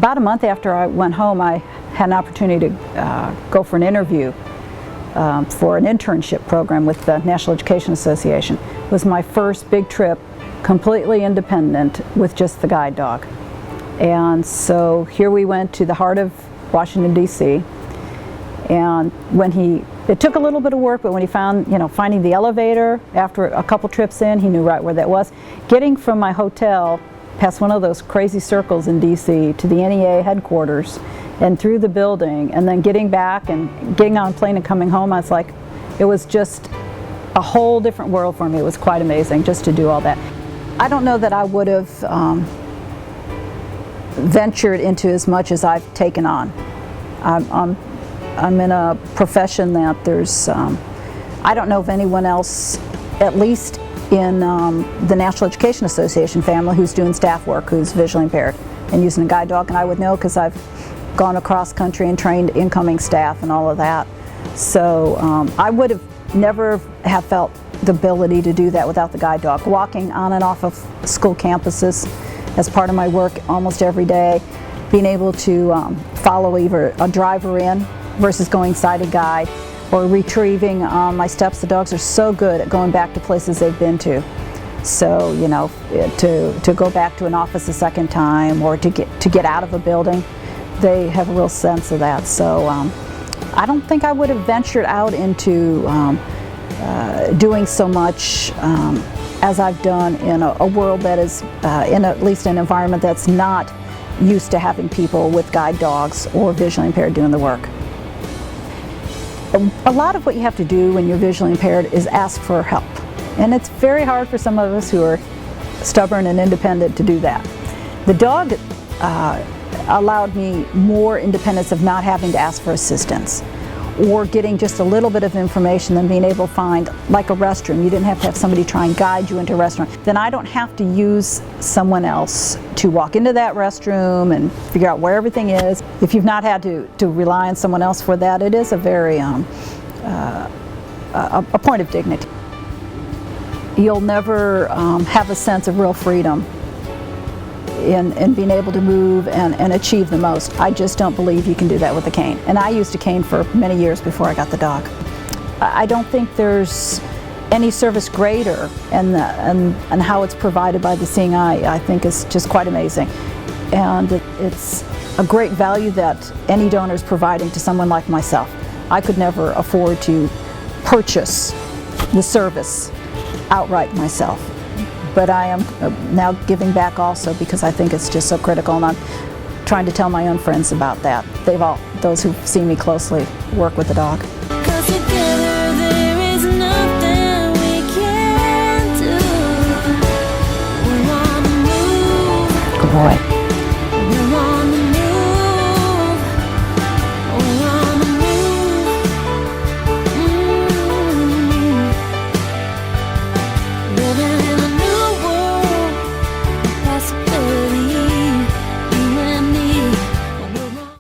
About a month after I went home, I had an opportunity to go for an interview for an internship program with the National Education Association. It was my first big trip, completely independent, with just the guide dog. And so here we went to the heart of Washington, D.C. And it took a little bit of work, but when he found, finding the elevator after a couple trips in, he knew right where that was. Getting from my hotel past one of those crazy circles in D.C. to the NEA headquarters and through the building, and then getting back and getting on a plane and coming home, it was just a whole different world for me. It was quite amazing just to do all that. I don't know that I would have ventured into as much as I've taken on. I'm in a profession that there's, I don't know of anyone else, at least in the National Education Association family, who's doing staff work, who's visually impaired and using a guide dog, and I would know because I've gone across country and trained incoming staff and all of that. So I would have never have felt the ability to do that without the guide dog. Walking on and off of school campuses as part of my work almost every day, being able to follow either a driver in versus going sighted guide, or retrieving my steps. The dogs are so good at going back to places they've been to. So, to go back to an office a second time, or to get out of a building, they have a real sense of that. So I don't think I would have ventured out into doing so much as I've done in a world that is, in at least an environment that's not used to having people with guide dogs or visually impaired doing the work. A lot of what you have to do when you're visually impaired is ask for help. And it's very hard for some of us who are stubborn and independent to do that. The dog allowed me more independence of not having to ask for assistance, or getting just a little bit of information than being able to find, like a restroom. You didn't have to have somebody try and guide you into a restaurant. Then I don't have to use someone else to walk into that restroom and figure out where everything is. If you've not had to rely on someone else for that, it is a very a point of dignity. You'll never have a sense of real freedom in being able to move and achieve the most. I just don't believe you can do that with a cane. And I used a cane for many years before I got the dog. I don't think there's any service greater, and how it's provided by the Seeing Eye, I think, is just quite amazing. And it's a great value that any donor is providing to someone like myself. I could never afford to purchase the service outright myself. But I am now giving back also, because I think it's just so critical, and I'm trying to tell my own friends about that. Those who've seen me closely work with the dog. 'Cause together there is nothing we can't do. We wanna move. Good boy.